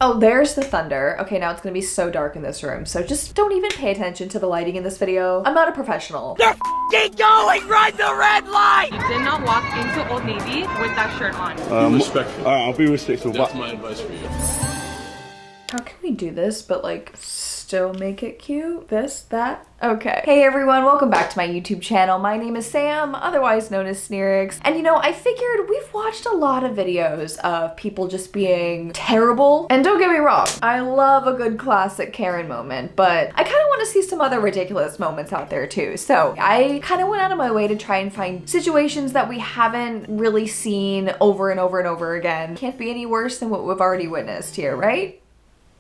Oh, there's the thunder. Okay, now it's gonna be so dark in this room, so just don't even pay attention to the lighting in this video. I'm not a professional. They're f***ing going! Run the red light! You did not walk into Old Navy with that shirt on. Be respectful. Alright, I'll be respectful. That's my advice for you. How can we do this, but like still make it cute? This, that? Okay. Hey everyone, welcome back to my YouTube channel. My name is Sam, otherwise known as snerixx. And you know, I figured we've watched a lot of videos of people just being terrible. And don't get me wrong, I love a good classic Karen moment, but I kind of want to see some other ridiculous moments out there too. So I kind of went out of my way to try and find situations that we haven't really seen over and over and over again. Can't be any worse than what we've already witnessed here, right?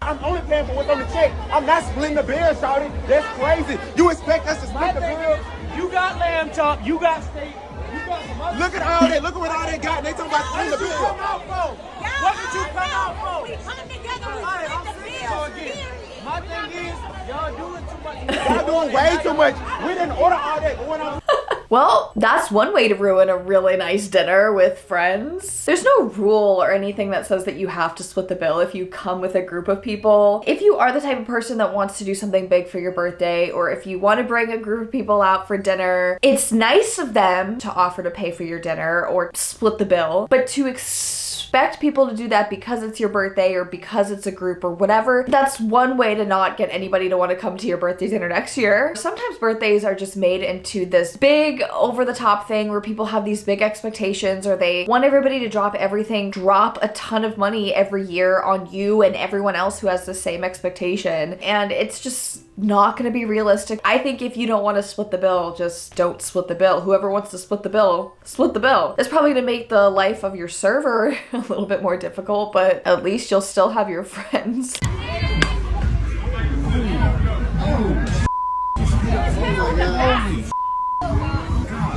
I'm only paying for what's on the check. I'm not splitting the bill, shawty. That's crazy. You expect us to split the bill? You got lamb chop, you got steak, you got some other. Look at all that. Look at what all they got. They talking about splitting the What did you bill. come out for? What did you come out for? We come together, we Alright, split I'm the saying bill. so again. My thing is, y'all doing too much. Y'all doing way too much. We didn't order all that going on. Well, that's one way to ruin a really nice dinner with friends. There's no rule or anything that says that you have to split the bill if you come with a group of people. If you are the type of person that wants to do something big for your birthday, or if you want to bring a group of people out for dinner, it's nice of them to offer to pay for your dinner or split the bill, but to expect people to do that because it's your birthday or because it's a group or whatever, that's one way to not get anybody to want to come to your birthday dinner next year. Sometimes birthdays are just made into this big over-the-top thing where people have these big expectations, or they want everybody to drop everything, drop a ton of money every year on you and everyone else who has the same expectation, and it's just not gonna be realistic. I think if you don't want to split the bill, just don't split the bill. Whoever wants to split the bill, split the bill. It's probably gonna make the life of your server a little bit more difficult, but at least you'll still have your friends.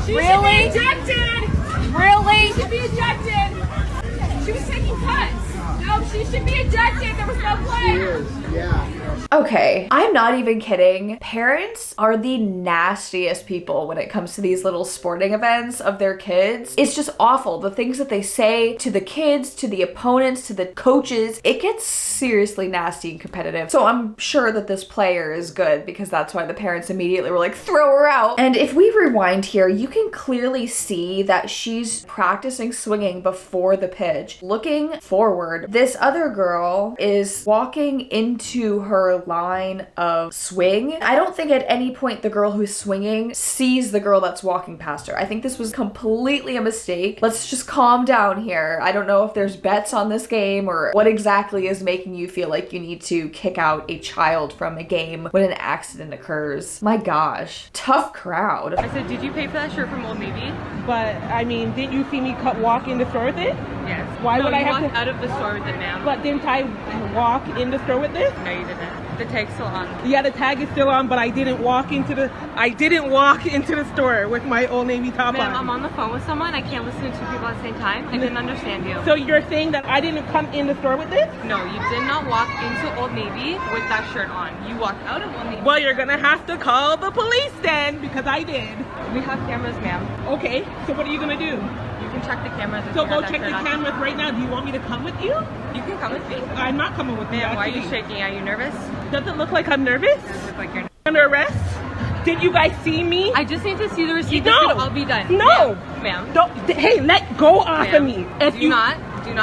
Really? Ejected! Really? She should be ejected! She was taking cuts! No, she should be ejected! There was no play! Okay, I'm not even kidding. Parents are the nastiest people when it comes to these little sporting events of their kids. It's just awful. The things that they say to the kids, to the opponents, to the coaches, it gets seriously nasty and competitive. So I'm sure that this player is good because that's why the parents immediately were like, throw her out. And if we rewind here, you can clearly see that she's practicing swinging before the pitch. Looking forward, this other girl is walking into her line of swing. I don't think at any point the girl who's swinging sees the girl that's walking past her. I think this was completely a mistake. Let's just calm down here. I don't know if there's bets on this game or what exactly is making you feel like you need to kick out a child from a game when an accident occurs. My gosh, tough crowd. I said, did you pay for that shirt from Old Navy? But I mean, didn't you see me walk in the store with it? Yes. Why no, would I you have walked to? out of the store with it, ma'am. But didn't I walk in the store with this? No, you didn't. The tag's still on. Yeah, the tag is still on, but I didn't walk into the store with my Old Navy top Ma'am, on. I'm on the phone with someone. I can't listen to two people at the same time. I didn't understand you. So you're saying that I didn't come in the store with this? No, you did not walk into Old Navy with that shirt on. You walked out of Old Navy. Well, you're gonna have to call the police then, because I did. We have cameras, ma'am. Okay, so what are you gonna do? You can check the cameras. if So you go have that check the shirt on. cameras right now. Do you want me to come with you? You can come with me. I'm not coming with you. Ma'am, why are you actually. shaking? Are you nervous? Does it look like I'm nervous? Does it look like you're Under arrest? Did you guys see me? I just need to see the receipt. No. This could all be done. No. Ma'am. Don't, hey, let go off of Ma'am, me. If do not.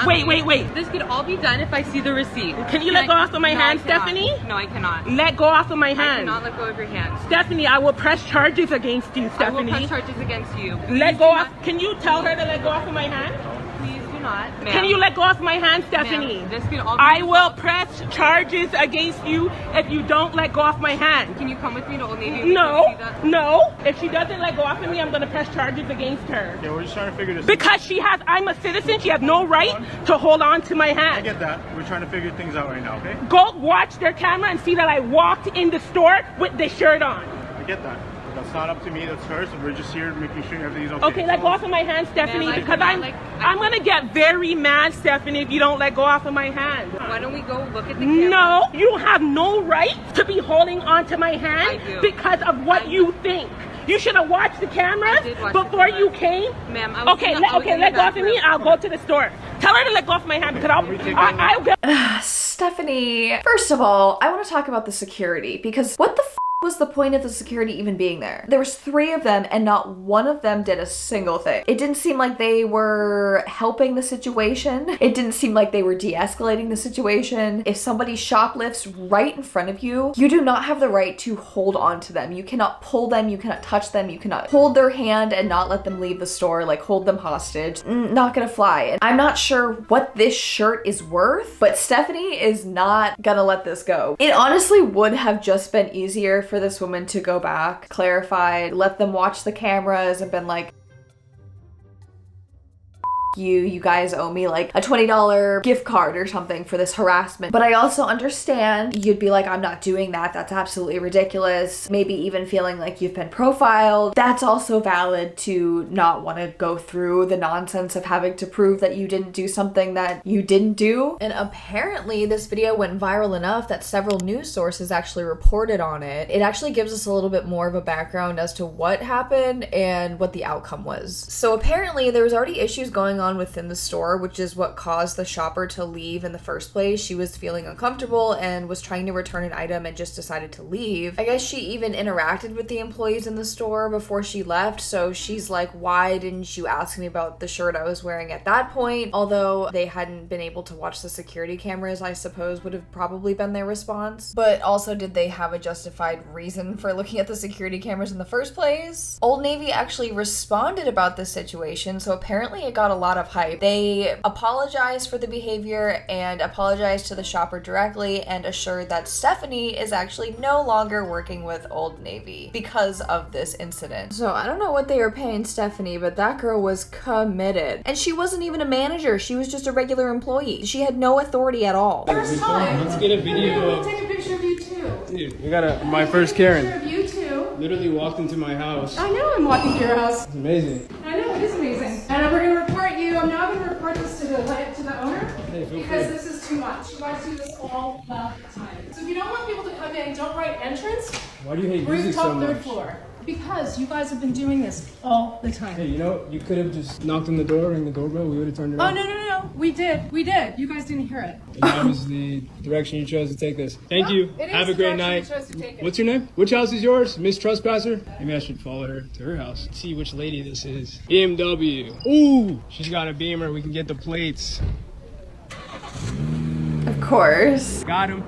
Wait, leave. wait. This could all be done if I see the receipt. Can you let go off of my hand, I cannot. Stephanie? No, I cannot. Let go off of my I hand. cannot let go of your hand. Stephanie, I will press charges against you, I will Stephanie. press charges against you. Let Please go do off. Can you tell her to let go off of my hand? Please do not. Ma'am. Can you let go off my hand, Stephanie? Ma'am, this could all be I will resolved. press charges against you if you don't let go off my hand. Can you come with me to Old Navy? No, no. If she doesn't let go off of me, I'm gonna press charges against her. Yeah, we're just trying to figure this out. Because I'm a citizen, she has no right to hold on to my I hand. get that. We're trying to figure things out right now, okay? Go watch their camera and see that I walked in the store with this shirt on. I get that. That's not up to me, that's hers. We're just here making sure everything's okay. Okay, let go off of my hand, Stephanie, Ma'am, I because cannot, I'm gonna get very mad, Stephanie, if you don't let go off of my hand. Why don't we go look at the camera? No, you have no right to be holding onto my I hand do. because of what you think. You should have watched the cameras I did watch the before you cameras. came. Ma'am, I was Okay, in the- I was in the let go off of me. bathroom. I'll go to the store. Tell her to let go off my hand because I'll get. Stephanie, first of all, I want to talk about the security, because what the was the point of the security even being there? There was 3 of them and not one of them did a single thing. It didn't seem like they were helping the situation. It didn't seem like they were de-escalating the situation. If somebody shoplifts right in front of you, you do not have the right to hold on to them. You cannot pull them, you cannot touch them, you cannot hold their hand and not let them leave the store, like hold them hostage. Not gonna fly. And I'm not sure what this shirt is worth, but Stephanie is not gonna let this go. It honestly would have just been easier for this woman to go back, clarified, let them watch the cameras and been like, you guys owe me like a $20 gift card or something for this harassment. But I also understand you'd be like, I'm not doing that. That's absolutely ridiculous. Maybe even feeling like you've been profiled. That's also valid to not want to go through the nonsense of having to prove that you didn't do something that you didn't do. And apparently this video went viral enough that several news sources actually reported on it. It actually gives us a little bit more of a background as to what happened and what the outcome was. So apparently there was already issues going on within the store, which is what caused the shopper to leave in the first place. She was feeling uncomfortable and was trying to return an item and just decided to leave. I guess she even interacted with the employees in the store before she left, so she's like, why didn't you ask me about the shirt I was wearing at that point? Although they hadn't been able to watch the security cameras, I suppose would have probably been their response. But also, did they have a justified reason for looking at the security cameras in the first place? Old Navy actually responded about this situation, so apparently it got a lot of hype. They apologized for the behavior and apologized to the shopper directly and assured that Stephanie is actually no longer working with Old Navy because of this incident. So I don't know what they were paying Stephanie, but that girl was committed. And she wasn't even a manager. She was just a regular employee. She had no authority at all. First time. Let's get a video. Take a picture of you too. Dude, we got my first Karen. Picture of you too. Literally walked into my house. I know I'm walking to your house. It's amazing. I know, it is amazing. And we're gonna report you. I'm now gonna report this to the owner Hey, feel because free. this is too much. You guys do this all the time. So if you don't want people to come in, don't write entrance. Why do you hate We're music top so third much? floor. Because you guys have been doing this all the time. Hey, you know, you could have just knocked on the door, rang the doorbell, we would have turned it Oh, on. no. We did. You guys didn't hear it. And that was the direction you chose to take this. Thank you. It is Have a the great direction night. you chose to take it. What's your name? Which house is yours? Miss Trespasser? Maybe I should follow her to her house. See which lady this is. BMW. Ooh, she's got a Beamer. We can get the plates. Of course. Got him.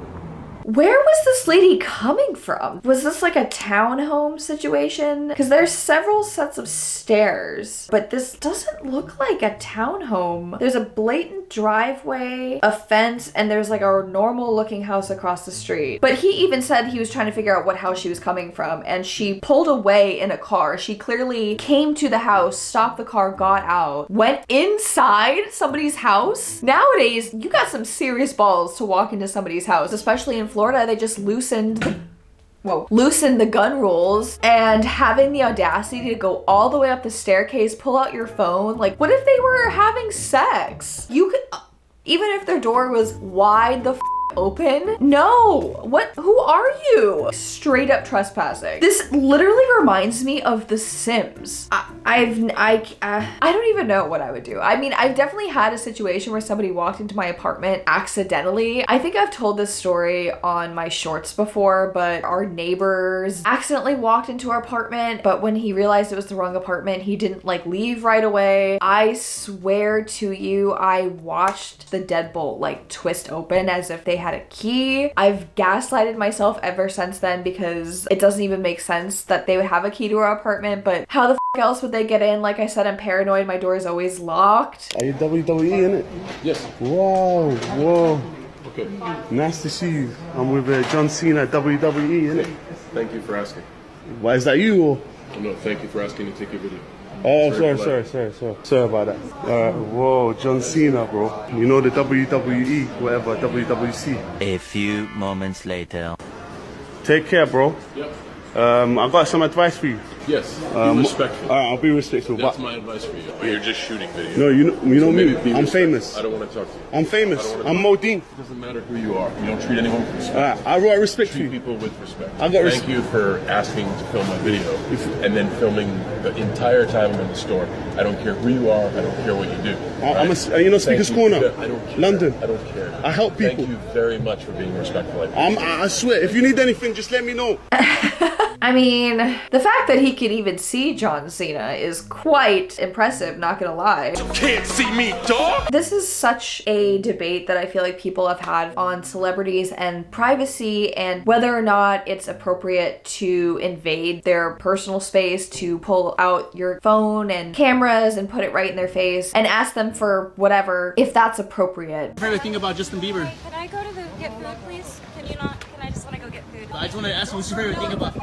Where was this lady coming from? Was this like a townhome situation? Because there's several sets of stairs, but this doesn't look like a townhome. There's a blatant driveway, a fence, and there's like a normal looking house across the street. But he even said he was trying to figure out what house she was coming from, and she pulled away in a car. She clearly came to the house, stopped the car, got out, went inside somebody's house. Nowadays, you got some serious balls to walk into somebody's house, especially in Florida. They just loosened the gun rules, and having the audacity to go all the way up the staircase, pull out your phone. Like, what if they were having sex? You could, even if their door was wide the open. No, who are you? Straight up trespassing. This literally reminds me of The Sims. I don't even know what I would do. I mean, I've definitely had a situation where somebody walked into my apartment accidentally. I think I've told this story on my shorts before, but our neighbors accidentally walked into our apartment, but when he realized it was the wrong apartment, he didn't like leave right away. I swear to you, I watched the deadbolt like twist open as if they had a key. I've gaslighted myself ever since then because it doesn't even make sense that they would have a key to our apartment, but how the else would they get in? Like I said, I'm paranoid. My door is always locked. Are you WWE in it? Yes. Wow, whoa. Okay. Nice to see you. I'm with John Cena, WWE, innit? Thank you for asking. Why is that you? Or? Oh, no, thank you for asking to take your video. Oh, sorry about that. Whoa, John Cena, bro. You know the WWE, whatever, WWC. A few moments later. Take care, bro. Yep. I got some advice for you. Yes, be respectful. All right, I'll be respectful. That's but my advice for you. You're just shooting video. no, you know So maybe me. be I'm respectful. famous. I don't want to talk to you. I'm famous. I'm Modine. It doesn't matter who you are. You don't treat anyone with respect. All right, I got respect for Treat you. people with respect. I got Thank you for asking to film my video and then filming the entire time I'm in the store. I don't care who you are. I don't care what you do. I'm right? you know, Speaker's Thank you. Corner. Yeah, I don't care. London. I don't care. I help people. Thank you very much for being respectful. I I swear, if you need anything, just let me know. I mean, the fact that he could even see John Cena is quite impressive, not gonna lie. can't see me, dog! This is such a debate that I feel like people have had on celebrities and privacy and whether or not it's appropriate to invade their personal space, to pull out your phone and cameras and put it right in their face and ask them for whatever, if that's appropriate. Favorite thing about Justin Bieber? Can I go to the get food, please? Can you not? Can I just want to go get food? I just want to ask, what's your favorite thing about?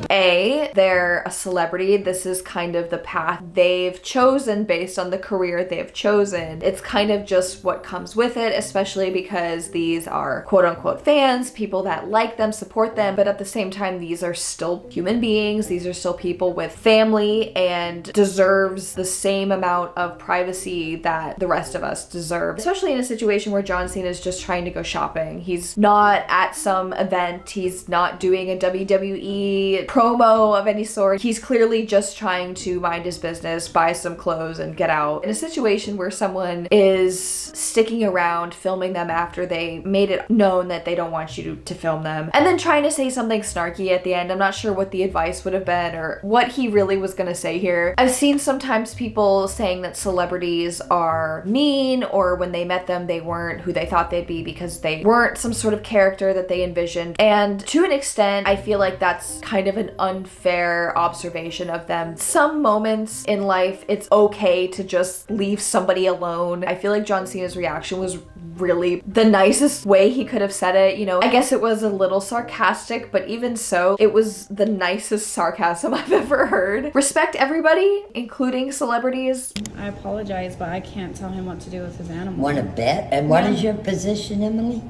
A, they're a celebrity. This is kind of the path they've chosen based on the career they've chosen. It's kind of just what comes with it, especially because these are quote unquote fans, people that like them, support them, but at the same time, these are still human beings. These are still people with family and deserves the same amount of privacy that the rest of us deserve, especially in a situation where John Cena is just trying to go shopping. He's not at some event. He's not doing a WWE promo of any sort. He's clearly just trying to mind his business, buy some clothes, and get out. In a situation where someone is sticking around, filming them after they made it known that they don't want you to film them, and then trying to say something snarky at the end. I'm not sure what the advice would have been or what he really was gonna say here. I've seen sometimes people saying that celebrities are mean, or when they met them, they weren't who they thought they'd be because they weren't some sort of character that they envisioned. And to an extent, I feel like that's kind of an unfair observation of them. Some moments in life, it's okay to just leave somebody alone. I feel like John Cena's reaction was really the nicest way he could have said it. You know, I guess it was a little sarcastic, but even so, it was the nicest sarcasm I've ever heard. Respect everybody, including celebrities. I apologize, but I can't tell him what to do with his animal. Want to bet? And what is your position, Emily?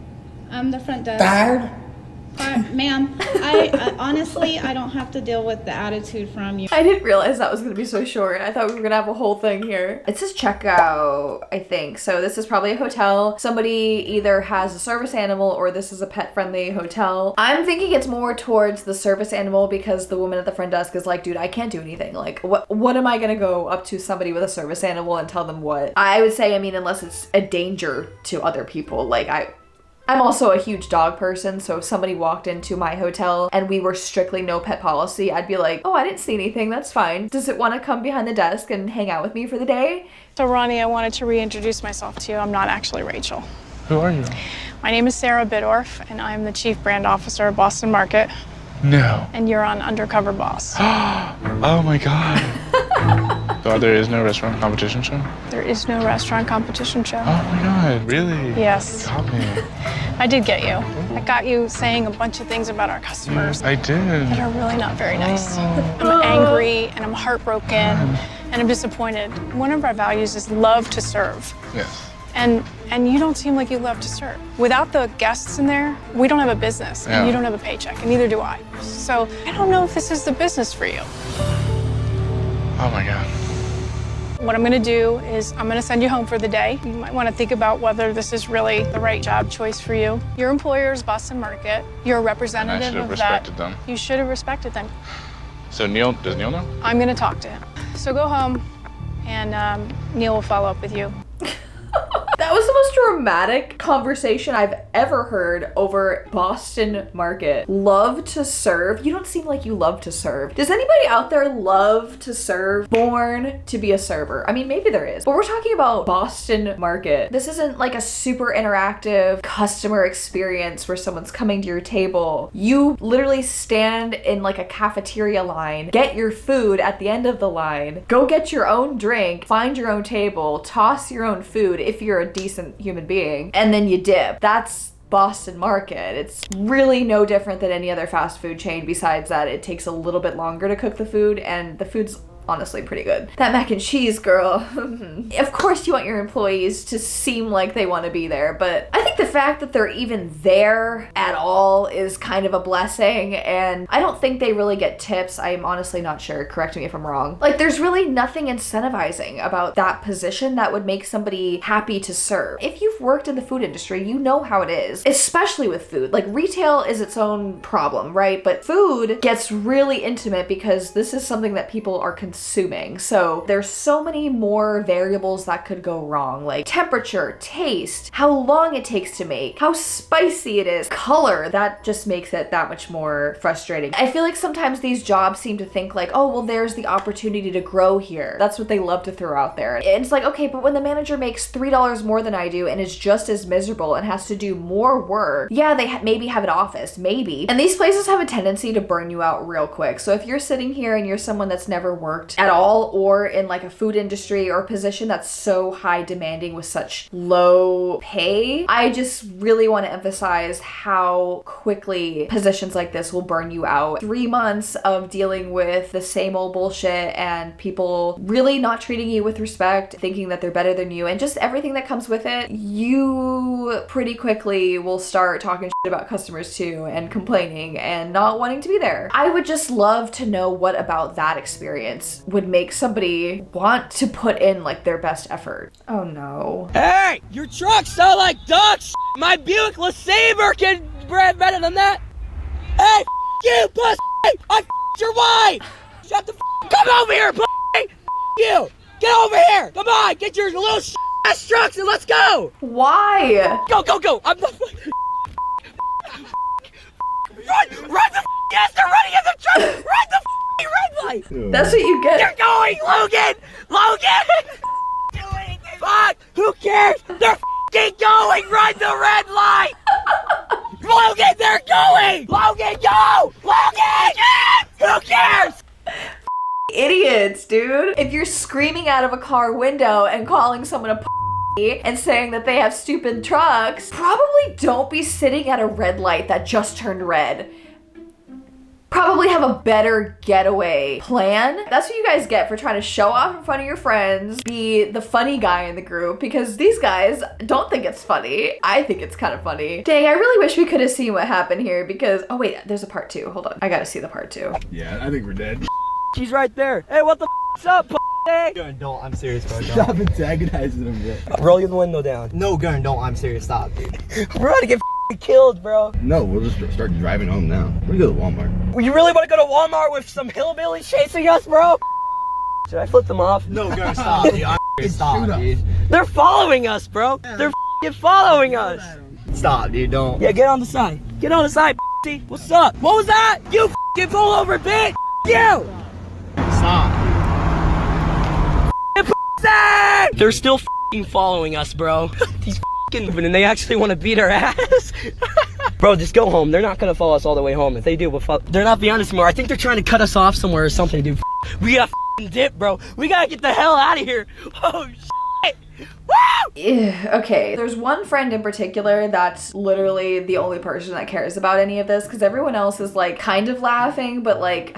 I'm the front desk. Fired? Ma'am, I honestly, I don't have to deal with the attitude from you. I didn't realize that was going to be so short. I thought we were going to have a whole thing here. It says checkout, I think. So this is probably a hotel. Somebody either has a service animal or this is a pet-friendly hotel. I'm thinking it's more towards the service animal because the woman at the front desk is like, dude, I can't do anything. Like, what am I going to go up to somebody with a service animal and tell them what? I would say, I mean, unless it's a danger to other people. Like, I'm also a huge dog person, so if somebody walked into my hotel and we were strictly no pet policy, I'd be like, oh, I didn't see anything, that's fine. Does it want to come behind the desk and hang out with me for the day? So Ronnie, I wanted to reintroduce myself to you. I'm not actually Rachel. Who are you? My name is Sarah Bidorf, and I'm the Chief Brand Officer of Boston Market. No. And you're on Undercover Boss. Oh my God. So there is no restaurant competition show? There is no restaurant competition show. Oh my God, really? Yes. Got me. I did get you. I got you saying a bunch of things about our customers. I did. That are really not very nice. I'm angry and I'm heartbroken and I'm disappointed. One of our values is love to serve. Yes. And you don't seem like you love to serve. Without the guests in there, we don't have a business, and you don't have a paycheck, and neither do I. So I don't know if this is the business for you. Oh my God. What I'm gonna do is I'm gonna send you home for the day. You might wanna think about whether this is really the right job choice for you. Your employer is Boston Market. You're a representative And I should have of that. respected them. You should have respected them. So does Neil know? I'm gonna talk to him. So go home, and Neil will follow up with you. That was the most dramatic conversation I've ever heard over Boston Market. Love to serve? You don't seem like you love to serve. Does anybody out there love to serve? Born to be a server? I mean, maybe there is, but we're talking about Boston Market. This isn't like a super interactive customer experience where someone's coming to your table. You literally stand in like a cafeteria line, get your food at the end of the line, go get your own drink, find your own table, toss your own food if you're a decent human being, and then you dip. That's Boston Market. It's really no different than any other fast food chain besides that it takes a little bit longer to cook the food and the food's honestly pretty good. That mac and cheese, girl. Of course you want your employees to seem like they want to be there, but I think the fact that they're even there at all is kind of a blessing, and I don't think they really get tips. I'm honestly not sure. Correct me if I'm wrong. Like, there's really nothing incentivizing about that position that would make somebody happy to serve. If you've worked in the food industry, you know how it is, especially with food. Like, retail is its own problem, right? But food gets really intimate because this is something that people are consuming. So there's so many more variables that could go wrong, like temperature, taste, how long it takes to make, how spicy it is, color. That just makes it that much more frustrating. I feel like sometimes these jobs seem to think like, oh, well, there's the opportunity to grow here. That's what they love to throw out there. And it's like, okay, but when the manager makes $3 more than I do and is just as miserable and has to do more work, yeah, they maybe have an office, maybe. And these places have a tendency to burn you out real quick. So if you're sitting here and you're someone that's never worked at all, or in like a food industry or a position that's so high demanding with such low pay, I just really want to emphasize how quickly positions like this will burn you out. 3 months of dealing with the same old bullshit and people really not treating you with respect, thinking that they're better than you, and just everything that comes with it, you pretty quickly will start talking shit about customers too, and complaining and not wanting to be there. I would just love to know what about that experience would make somebody want to put in like their best effort. Oh no. Hey, your trucks sound like dog shit. My Buick LeSabre can brand better than that. Hey, you pussy! I your wife! Shut the come over here, pussy! You! Get over here! Come on, get your little ass trucks and let's go! Why? Go, go, go! I'm the run the yes, they're running in the truck! Run the red light! That's what you get. They're going, Logan! Logan! Fuck! Who cares? They're going! Run the red light! Logan, they're going! Logan, go! Logan! Who cares? Idiots, dude. If you're screaming out of a car window and calling someone a and saying that they have stupid trucks, probably don't be sitting at a red light that just turned red. Probably have a better getaway plan. That's what you guys get for trying to show off in front of your friends, be the funny guy in the group, because these guys don't think it's funny. I think it's kind of funny. Dang, I really wish we could have seen what happened here because, oh wait, there's a part 2. Hold on, I gotta see the part 2. Yeah, I think we're dead. She's right there. Hey, what the f***'s up, Gurn, don't. I'm serious, bro. Stop antagonizing him, bro. Roll your window down. No, Gurn, don't. I'm serious. Stop, dude. We're about to get killed, bro. No, we'll just start driving home now. We're gonna go to Walmart. You really want to go to Walmart with some hillbillies chasing us, bro? Should I flip them off? No, Gurn, stop, dude. I'm serious. Stop, dude. They're following us, bro. They're following us. Stop, dude. Don't. Yeah, get on the side. Get on the side, What's up? What was that? You pull over, bitch. You. Stop. They're still following us, bro. These and they actually want to beat our ass. Bro, just go home. They're not gonna follow us all the way home. If they do, they're not beyond us anymore. I think they're trying to cut us off somewhere or something, dude. We got dip, bro. We gotta get the hell out of here. Oh shit. Woo! Okay, there's one friend in particular that's literally the only person that cares about any of this, because everyone else is like kind of laughing, but like,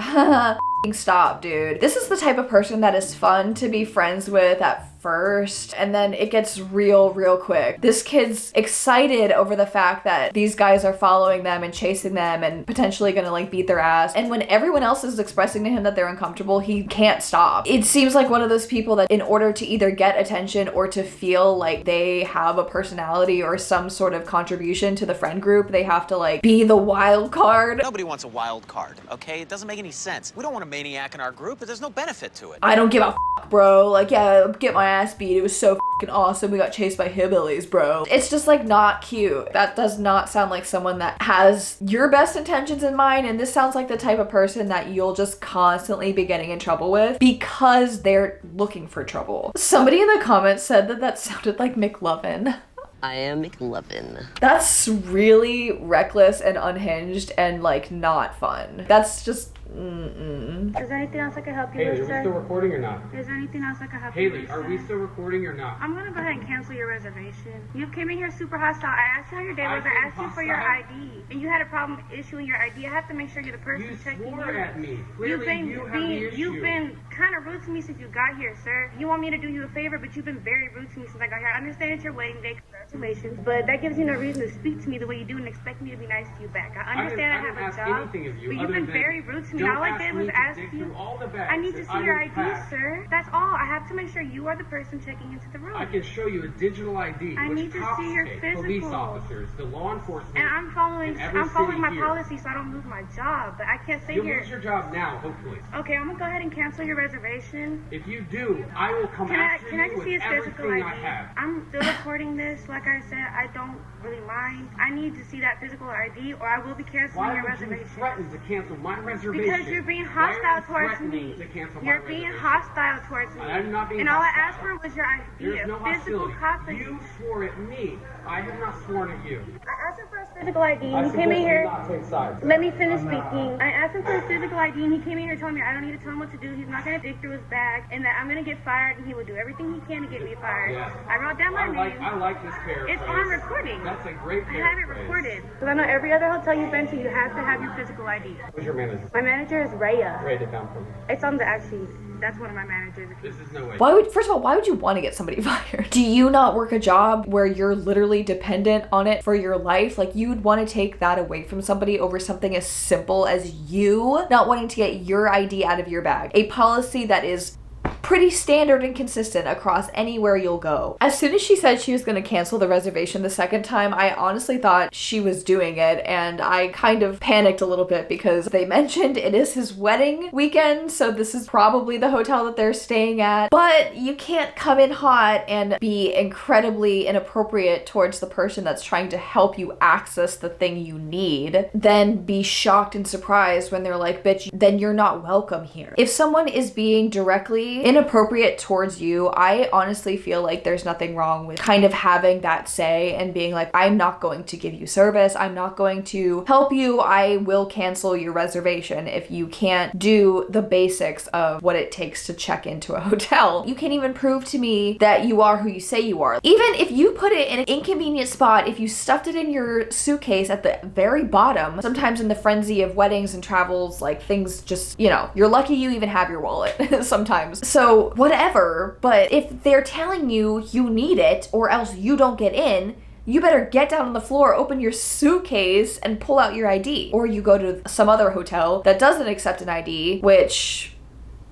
stop, dude. This is the type of person that is fun to be friends with at first, and then it gets real quick. This kid's excited over the fact that these guys are following them and chasing them and potentially gonna like beat their ass, and when everyone else is expressing to him that they're uncomfortable, he can't stop. It seems like one of those people that in order to either get attention or to feel like they have a personality or some sort of contribution to the friend group, they have to like be the wild card. Nobody wants a wild card, okay? It doesn't make any sense. We don't want a maniac in our group, but there's no benefit to it. I don't give a f, bro. Like, yeah, get my ass beat. It was so f***ing awesome. We got chased by hillbillies, bro. It's just like not cute. That does not sound like someone that has your best intentions in mind, and this sounds like the type of person that you'll just constantly be getting in trouble with because they're looking for trouble. Somebody in the comments said that sounded like McLovin. I am McLovin. That's really reckless and unhinged and like not fun. That's just Is there anything else I can help you Haley, with, are we sir? still recording or not? Is there anything else I can help you Haley, with, are sir? we still recording or not? I'm gonna go ahead and cancel your reservation. You came in here super hostile. I asked you how your day was. I asked you for your ID, and you had a problem issuing your ID. I have to make sure you're the person checking swore in. at me. Clearly, you have the issue. You've been kind of rude to me since you got here, sir. You want me to do you a favor, but you've been very rude to me since I got here. I understand it's your wedding day. Congratulations, but that gives you no reason to speak to me the way you do and expect me to be nice to you back. I understand I have a job, but you've been very rude to me. All I did was ask you. I need to see your ID, sir. That's all. I have to make sure you are the person checking into the room. I can show you a digital ID. I which need to cops see your take, physical. Police officers, the law enforcement. And I'm following my here. policy so I don't lose my job. But I can't stay You'll here. lose your job now, hopefully. Okay, I'm gonna go ahead and cancel your reservation. If you do, I will come after Can I you just with see his physical everything ID? I have. I'm still recording this. Like I said, I don't really mind. I need to see that physical ID, or I will be canceling your reservation. You threaten to cancel my reservation? Because you're being hostile towards me. You're being hostile towards me. I'm not being and all I hostile. asked for was your ID, There's no a physical hostility. copy. You swore at me. I have not sworn at you. I asked him for his physical ID. I He came in suggest here. you not take sides. Let me finish speaking. I asked him for his physical ID, and he came in here telling me I don't need to tell him what to do. He's not going to dig through his bag, and that I'm going to get fired, and he will do everything he can to get me fired. Yes. I wrote down my name. I like this paraphrase. It's on recording. That's a great I paraphrase. have it recorded. Because I know every other hotel you've been to, you have to have your physical ID. Who's your manager? My manager is Raya. Write it down for me. It's on the actually. That's one of my managers. This is no way. First of all, why would you want to get somebody fired? Do you not work a job where you're literally dependent on it for your life? Like, you would want to take that away from somebody over something as simple as you not wanting to get your ID out of your bag. A policy that is pretty standard and consistent across anywhere you'll go. As soon as she said she was going to cancel the reservation the second time, I honestly thought she was doing it, and I kind of panicked a little bit because they mentioned it is his wedding weekend, so this is probably the hotel that they're staying at. But you can't come in hot and be incredibly inappropriate towards the person that's trying to help you access the thing you need, then be shocked and surprised when they're like, bitch, then you're not welcome here. If someone is being directly inappropriate towards you, I honestly feel like there's nothing wrong with kind of having that say and being like, I'm not going to give you service, I'm not going to help you, I will cancel your reservation if you can't do the basics of what it takes to check into a hotel. You can't even prove to me that you are who you say you are. Even if you put it in an inconvenient spot, if you stuffed it in your suitcase at the very bottom, sometimes in the frenzy of weddings and travels, like, things just, you know, you're lucky you even have your wallet sometimes. So whatever, but if they're telling you you need it or else you don't get in, you better get down on the floor, open your suitcase, and pull out your ID. Or you go to some other hotel that doesn't accept an ID, which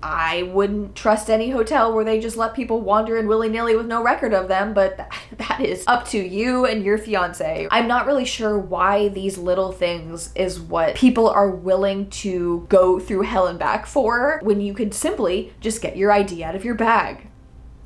I wouldn't trust any hotel where they just let people wander in willy-nilly with no record of them, but that is up to you and your fiance. I'm not really sure why these little things is what people are willing to go through hell and back for when you could simply just get your ID out of your bag.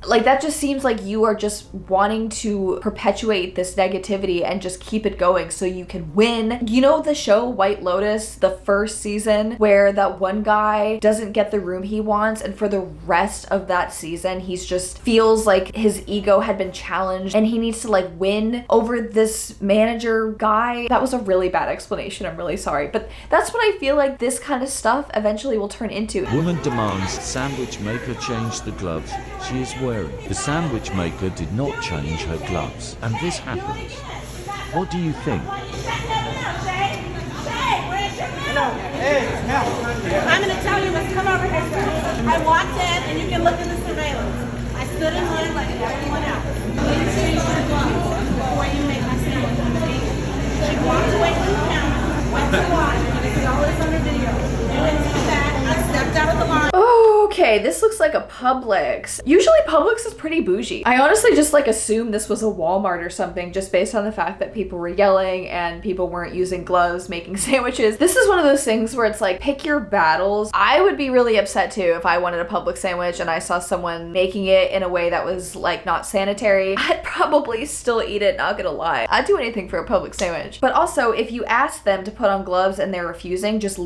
Like, that just seems like you are just wanting to perpetuate this negativity and just keep it going so you can win. You know the show White Lotus, the first season, where that one guy doesn't get the room he wants, and for the rest of that season he's just feels like his ego had been challenged and he needs to like win over this manager guy? That was a really bad explanation, I'm really sorry, but that's what I feel like this kind of stuff eventually will turn into. Woman demands sandwich maker change the gloves she is wearing. The sandwich maker did not change her gloves, and this happens. What do you think? I'm going to tell you what's come over here. I walked in, and you can look in the surveillance. I stood in line like everyone else. You change your gloves before you make my sandwich. She walked away from the camera, went to wash, and you can see all this on the video. You didn't do that. I stepped out of the line. Okay, this looks like a Publix. Usually Publix is pretty bougie. I honestly just like assumed this was a Walmart or something just based on the fact that people were yelling and people weren't using gloves making sandwiches. This is one of those things where it's like, pick your battles. I would be really upset too if I wanted a Publix sandwich and I saw someone making it in a way that was like not sanitary. I'd probably still eat it, not gonna lie. I'd do anything for a Publix sandwich. But also, if you ask them to put on gloves and they're refusing, just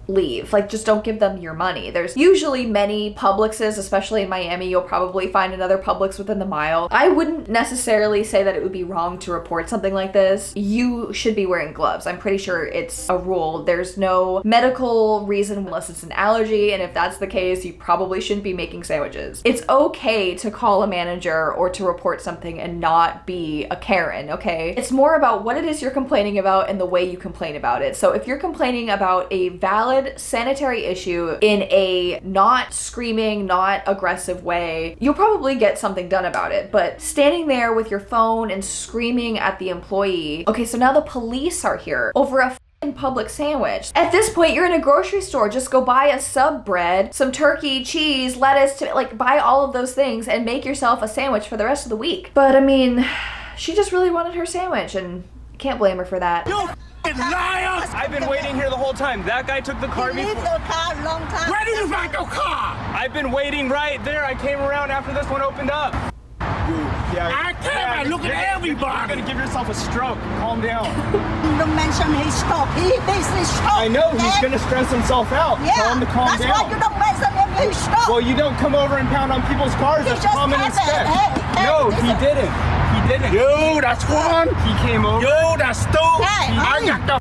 leave. Like, just don't give them your money. There's usually many Publixes, especially in Miami. You'll probably find another Publix within the mile. I wouldn't necessarily say that it would be wrong to report something like this. You should be wearing gloves. I'm pretty sure it's a rule. There's no medical reason unless it's an allergy, and if that's the case, you probably shouldn't be making sandwiches. It's okay to call a manager or to report something and not be a Karen, okay? It's more about what it is you're complaining about and the way you complain about it. So if you're complaining about a valid sanitary issue in a not screaming, not aggressive way, you'll probably get something done about it. But standing there with your phone and screaming at the employee, okay, so now the police are here over a Publix sandwich. At this point, you're in a grocery store. Just go buy a sub bread, some turkey, cheese, lettuce, like buy all of those things and make yourself a sandwich for the rest of the week. But I mean, she just really wanted her sandwich and can't blame her for that. You liar! I've been waiting here the whole time. That guy took the car before. The car a long time. Where did you find your car? I've been waiting right there. I came around after this one opened up. I can't look at everybody. You're gonna give yourself a stroke. Calm down. Don't mention his stroke. He thinks he's stroke. I know he's gonna stress himself out. Yeah, Tell him to calm that's down. why you don't mention him. He's stroke. Well, you don't come over and pound on people's cars. He That's just common happened. respect. Hey, No, he didn't. He didn't. You, that's one. He came over. You, that's two. Hey, I got the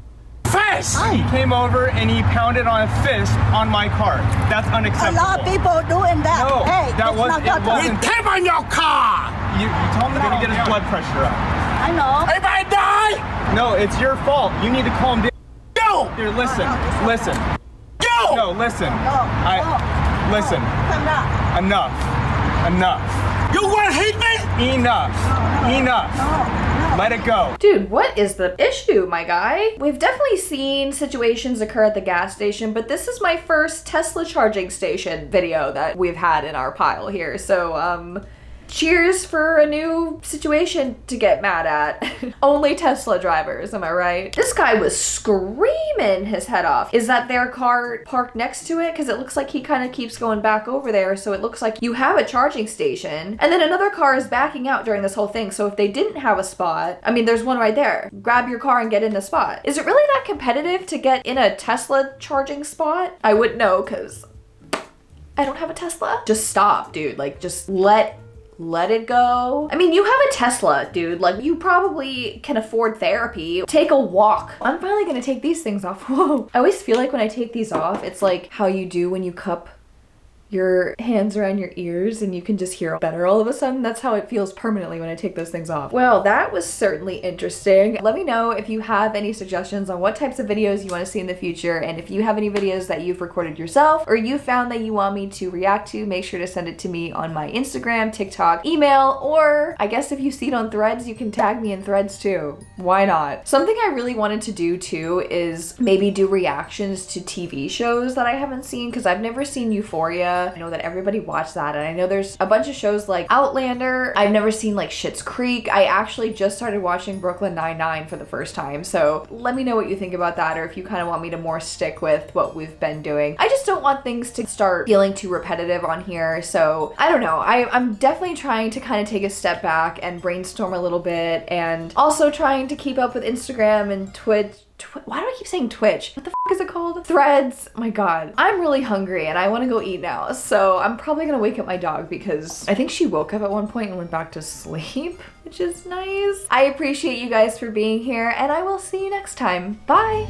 fist. He came over and he pounded on a fist on my car. That's A unacceptable. lot of people doing that. No, hey, that it's wasn't. not It good. wasn't. Came on your car. You told him to get his blood pressure up. I know. Everybody die. No, it's your fault. You need to calm down. Yo. Here, listen. Listen. Yo. No, listen. Listen. Come down. Enough. Enough. You want to hit me? Enough. Enough. Let it go. Dude, what is the issue, my guy? We've definitely seen situations occur at the gas station, but this is my first Tesla charging station video that we've had in our pile here. So, cheers for a new situation to get mad at. Only Tesla drivers, am I right? This guy was screaming his head off. Is that their car parked next to it? Because it looks like he kind of keeps going back over there. So it looks like you have a charging station and then another car is backing out during this whole thing. So if they didn't have a spot, I mean, there's one right there. Grab your car and get in the spot. Is it really that competitive to get in a Tesla charging spot? I wouldn't know because I don't have a Tesla. Just stop, dude. Like, just let it go. I mean, you have a Tesla, dude. Like, you probably can afford therapy. Take a walk. I'm finally gonna take these things off. Whoa. I always feel like when I take these off, it's like how you do when you cup your hands around your ears and you can just hear better all of a sudden. That's how it feels permanently when I take those things off. Well, that was certainly interesting. Let me know if you have any suggestions on what types of videos you want to see in the future, and if you have any videos that you've recorded yourself or you found that you want me to react to, make sure to send it to me on my Instagram, TikTok, email, or I guess if you see it on Threads, you can tag me in Threads too. Why not? Something I really wanted to do too is maybe do reactions to TV shows that I haven't seen, because I've never seen Euphoria. I know that everybody watched that, and I know there's a bunch of shows like Outlander. I've never seen like Schitt's Creek. I actually just started watching Brooklyn Nine-Nine for the first time, so let me know what you think about that, or if you kind of want me to more stick with what we've been doing. I just don't want things to start feeling too repetitive on here, so I don't know. I'm definitely trying to kind of take a step back and brainstorm a little bit, and also trying to keep up with Instagram and Twitch. Why do I keep saying Twitch? What the f is it called? Threads. My God. I'm really hungry and I want to go eat now. So I'm probably going to wake up my dog because I think she woke up at one point and went back to sleep, which is nice. I appreciate you guys for being here and I will see you next time. Bye.